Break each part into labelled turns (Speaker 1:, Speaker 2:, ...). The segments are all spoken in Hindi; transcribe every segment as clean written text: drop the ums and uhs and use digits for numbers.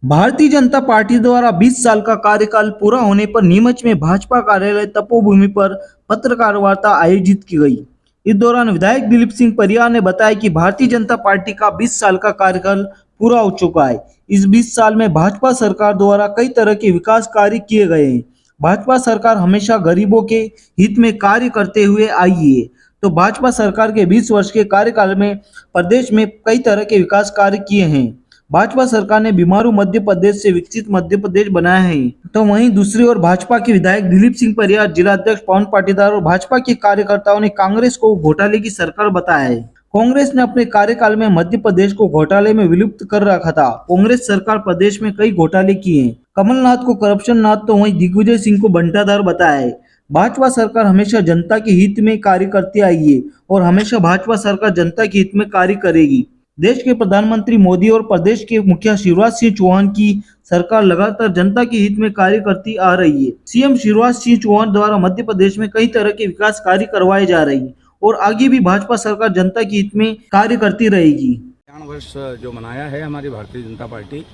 Speaker 1: भारतीय जनता पार्टी द्वारा 20 साल का कार्यकाल पूरा होने पर नीमच में भाजपा कार्यालय तपोभूमि पर पत्रकार वार्ता आयोजित की गई। इस दौरान विधायक दिलीप सिंह परियार ने बताया कि भारतीय जनता पार्टी का 20 साल का कार्यकाल पूरा हो चुका है। इस 20 साल में भाजपा सरकार द्वारा कई तरह के विकास कार्य किए गए हैं। भाजपा सरकार हमेशा गरीबों के हित में कार्य करते हुए आई है। तो भाजपा सरकार के 20 वर्ष के कार्यकाल में प्रदेश में कई तरह के विकास कार्य किए हैं। भाजपा सरकार ने बीमारू मध्य प्रदेश से विकसित मध्य प्रदेश बनाया है। तो वहीं दूसरी ओर भाजपा के विधायक दिलीप सिंह परियार, जिला अध्यक्ष पवन पाटीदार और भाजपा के कार्यकर्ताओं ने कांग्रेस को घोटाले की सरकार बताया है। कांग्रेस ने अपने कार्यकाल में मध्य प्रदेश को घोटाले में विलुप्त कर रखा था। कांग्रेस सरकार प्रदेश में कई घोटाले किए हैं। कमलनाथ को करप्शन नाथ तो वहीं दिग्विजय सिंह को बंटाधार बताया है। भाजपा सरकार हमेशा जनता के हित में कार्य करती आई है और हमेशा भाजपा सरकार जनता के हित में कार्य करेगी। देश के प्रधानमंत्री मोदी और प्रदेश के मुखिया शिवराज सिंह चौहान की सरकार लगातार जनता के हित में कार्य करती आ रही है। सीएम शिवराज सिंह चौहान द्वारा मध्य प्रदेश में कई तरह के विकास कार्य करवाए जा रहे हैं और आगे भी भाजपा सरकार जनता के हित में कार्य करती रहेगी।
Speaker 2: 60 वर्ष जो मनाया है हमारी भारतीय जनता पार्टी,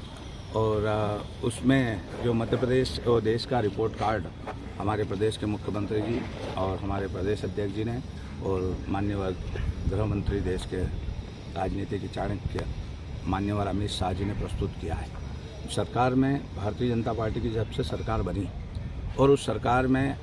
Speaker 2: और उसमें जो मध्य प्रदेश और देश का रिपोर्ट कार्ड हमारे प्रदेश के मुख्यमंत्री जी और हमारे प्रदेश अध्यक्ष जी ने और माननीय गृह मंत्री देश के राजनीति के चाणक्य मान्यवर अमित शाह जी ने प्रस्तुत किया है। सरकार में भारतीय जनता पार्टी की जब से सरकार बनी और उस सरकार में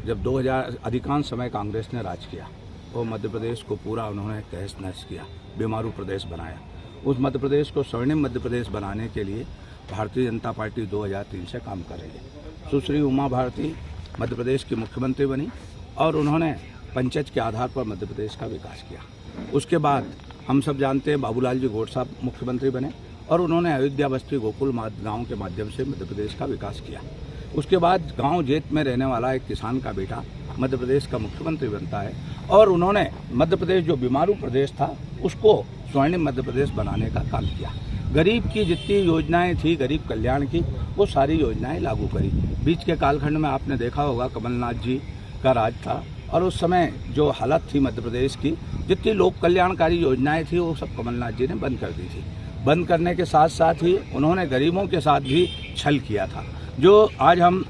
Speaker 2: जब 2000 अधिकांश समय कांग्रेस ने राज किया और मध्य प्रदेश को पूरा उन्होंने तहस नहस किया, बीमारू प्रदेश बनाया। उस मध्य प्रदेश को स्वर्णिम मध्य प्रदेश बनाने के लिए भारतीय जनता पार्टी 2003 से काम कर रही है। सुश्री उमा भारती मध्य प्रदेश की मुख्यमंत्री बनी और उन्होंने पंचायत के आधार पर मध्य प्रदेश का विकास किया। उसके बाद हम सब जानते हैं बाबूलाल जी गौड़ साहब मुख्यमंत्री बने और उन्होंने अयोध्या बस्ती गोकुल गांव के माध्यम से मध्य प्रदेश का विकास किया। उसके बाद गांव जेत में रहने वाला एक किसान का बेटा मध्य प्रदेश का मुख्यमंत्री बनता है और उन्होंने मध्य प्रदेश जो बीमारू प्रदेश था उसको स्वर्णिम मध्य प्रदेश बनाने का काम किया। गरीब की जितनी योजनाएं थी, गरीब कल्याण की, वो सारी योजनाएं लागू करी। बीच के कालखंड में आपने देखा होगा कमलनाथ जी का राज था और उस समय जो हालत थी मध्य प्रदेश की, जितनी लोक कल्याणकारी योजनाएं थी वो सब कमलनाथ जी ने बंद कर दी थी। बंद करने के साथ साथ ही उन्होंने गरीबों के साथ भी छल किया था, जो आज हम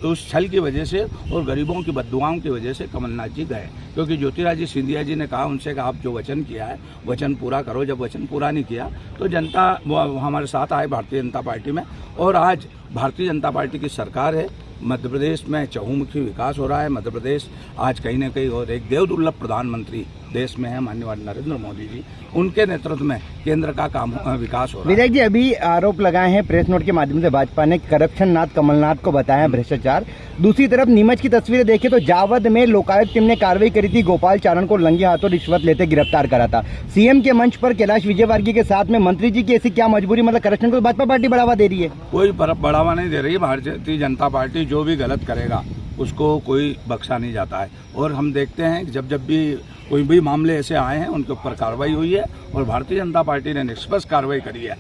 Speaker 2: उस छल की वजह से और गरीबों की बद्दुआओं की वजह से कमलनाथ जी गए, क्योंकि ज्योतिरादित्य सिंधिया जी ने कहा उनसे कि आप जो वचन किया है वचन पूरा करो। जब वचन पूरा नहीं किया तो जनता हमारे साथ आए भारतीय जनता पार्टी में, और आज भारतीय जनता पार्टी की सरकार है। मध्य प्रदेश में चहुमुखी विकास हो रहा है। मध्य प्रदेश आज कहीं न कहीं, और एक देवदुर्लभ प्रधानमंत्री देश में है माननीय नरेंद्र मोदी जी, उनके नेतृत्व में केंद्र का काम विकास हो रहा है।
Speaker 3: विधायक जी, अभी आरोप लगाए हैं प्रेस नोट के माध्यम से भाजपा ने, करप्शन नाथ कमलनाथ को बताया भ्रष्टाचार। दूसरी तरफ नीमच की तस्वीरें देखें तो जावद में लोकायुक्त टीम ने कार्रवाई करी थी, गोपाल चारण को रंगे हाथों रिश्वत लेते गिरफ्तार करा था। सीएम के मंच पर कैलाश विजयवर्गीय के साथ में मंत्री जी की ऐसी क्या मजबूरी, मतलब करप्शन को भाजपा पार्टी बढ़ावा दे रही है?
Speaker 2: कोई बढ़ावा नहीं दे रही है। भारतीय जनता पार्टी जो भी गलत करेगा उसको कोई बख्शा नहीं जाता है, और हम देखते हैं जब भी कोई भी मामले ऐसे आए हैं उनके ऊपर कार्रवाई हुई है और भारतीय जनता पार्टी ने निष्पक्ष कार्रवाई करी है।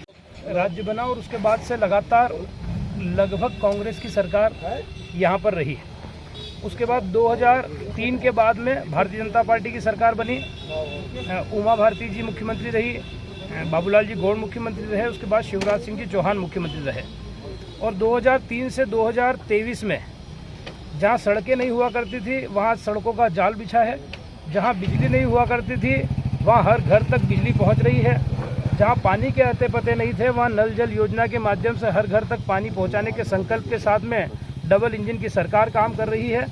Speaker 4: राज्य बना और उसके बाद से लगातार लगभग कांग्रेस की सरकार यहाँ पर रही। उसके बाद 2003 के बाद में भारतीय जनता पार्टी की सरकार बनी। उमा भारती जी मुख्यमंत्री रही, बाबूलाल जी गौड़ मुख्यमंत्री रहे, उसके बाद शिवराज सिंह जी चौहान मुख्यमंत्री रहे। और 2003 से 2023 में जहाँ सड़कें नहीं हुआ करती थी वहाँ सड़कों का जाल बिछा है, जहाँ बिजली नहीं हुआ करती थी वहाँ हर घर तक बिजली पहुँच रही है, जहाँ पानी के अते पते नहीं थे वहाँ नल जल योजना के माध्यम से हर घर तक पानी पहुँचाने के संकल्प के साथ में डबल इंजन की सरकार काम कर रही है,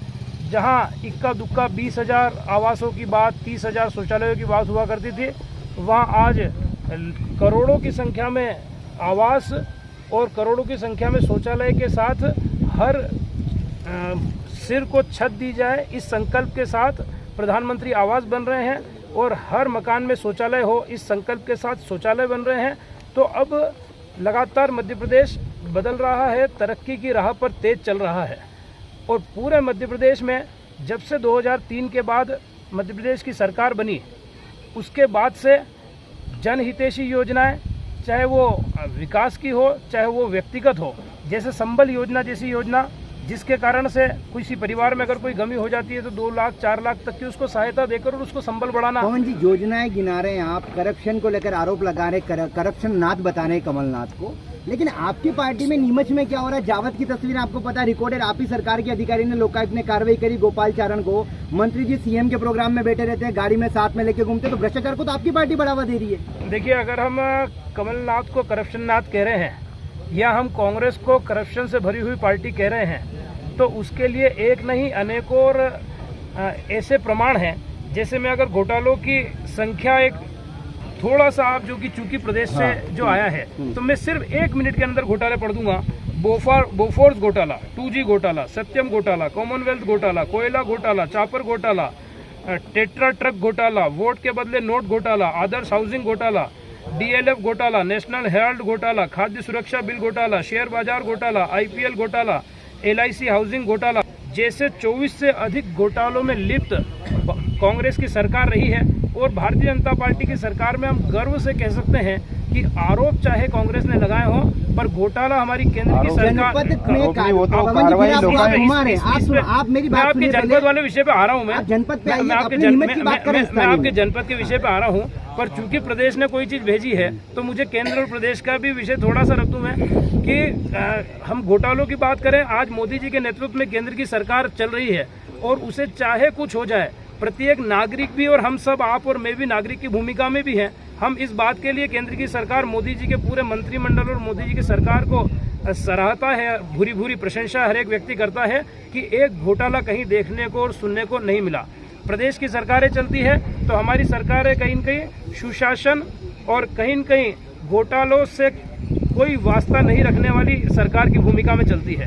Speaker 4: जहाँ इक्का दुक्का 20,000 आवासों की बात, 30,000 शौचालयों की बात हुआ करती थी, वहाँ आज करोड़ों की संख्या में आवास और करोड़ों की संख्या में शौचालय के साथ हर सिर को छत दी जाए, इस संकल्प के साथ प्रधानमंत्री आवास बन रहे हैं और हर मकान में शौचालय हो, इस संकल्प के साथ शौचालय बन रहे हैं। तो अब लगातार मध्य प्रदेश बदल रहा है, तरक्की की राह पर तेज चल रहा है। और पूरे मध्य प्रदेश में जब से 2003 के बाद मध्य प्रदेश की सरकार बनी, उसके बाद से जनहितैषी योजनाएं, चाहे वो विकास की हो चाहे वो व्यक्तिगत हो, जैसे संबल योजना जैसी योजना, जिसके कारण से किसी परिवार में अगर कोई गमी हो जाती है तो 2 लाख 4 लाख तक की उसको सहायता देकर और उसको संबल बढ़ाना।
Speaker 3: पवन जी, योजनाएं गिना रहे हैं आप, करप्शन को लेकर आरोप लगा रहे, करप्शन नाथ बता रहे कमलनाथ को, लेकिन आपकी पार्टी में नीमच में क्या हो रहा है? जावद की तस्वीर आपको पता है, रिकॉर्डेड आप ही सरकार के अधिकारी ने, लोकायुक्त ने कार्रवाई करी गोपाल चारण को। मंत्री जी सीएम के प्रोग्राम में बैठे रहते हैं, गाड़ी में साथ में लेके घूमते, तो भ्रष्टाचार को तो आपकी पार्टी बढ़ावा दे रही है।
Speaker 4: देखिए, अगर हम कमलनाथ को करप्शन नाथ कह रहे हैं या हम कांग्रेस को करप्शन से भरी हुई पार्टी कह रहे हैं, तो उसके लिए एक नहीं अनेकों और ऐसे प्रमाण हैं। जैसे में अगर घोटालों की संख्या एक थोड़ा सा आप जो कि चूंकि प्रदेश से जो आया है, तो मैं सिर्फ 1 मिनट के अंदर घोटाले पढ़ दूंगा। बोफोर्स घोटाला, 2G घोटाला, सत्यम घोटाला, कॉमनवेल्थ घोटाला, कोयला घोटाला, चापर घोटाला, टेट्रा ट्रक घोटाला, वोट के बदले नोट घोटाला, आदर्श हाउसिंग घोटाला, DLF घोटाला, नेशनल हेराल्ड घोटाला, खाद्य सुरक्षा बिल घोटाला, शेयर बाजार घोटाला, IPL घोटाला, LIC हाउसिंग घोटाला जैसे 24 से अधिक घोटालों में लिप्त कांग्रेस की सरकार रही है। और भारतीय जनता पार्टी की सरकार में हम गर्व से कह सकते हैं कि आरोप चाहे कांग्रेस ने लगाए हो, पर घोटाला हमारी केंद्र की सरकार।
Speaker 3: जनपद में आप मेरी
Speaker 4: मैं आपके जनपद वाले विषय पे आ रहा हूँ। मैं
Speaker 3: जनपद पे
Speaker 4: मैं आपके जनपद के विषय पे आ रहा हूँ, पर चूंकि प्रदेश ने कोई चीज भेजी है तो मुझे केंद्र और प्रदेश का भी विषय थोड़ा सा रख दूं मैं कि हम घोटालों की बात करें। आज मोदी जी के नेतृत्व में केंद्र की सरकार चल रही है और उसे चाहे कुछ हो जाए, प्रत्येक नागरिक भी, और हम सब, आप और मैं भी नागरिक की भूमिका में भी हैं। हम इस बात के लिए केंद्र की सरकार, मोदी जी के पूरे मंत्रिमंडल और मोदी जी की सरकार को सराहता है, भूरी भूरी प्रशंसा हर एक व्यक्ति करता है कि एक घोटाला कहीं देखने को और सुनने को नहीं मिला। प्रदेश की सरकारें चलती है तो हमारी सरकारें कहीं न कहीं सुशासन और कहीं न कहीं घोटालों से कोई वास्ता नहीं रखने वाली सरकार की भूमिका में चलती है।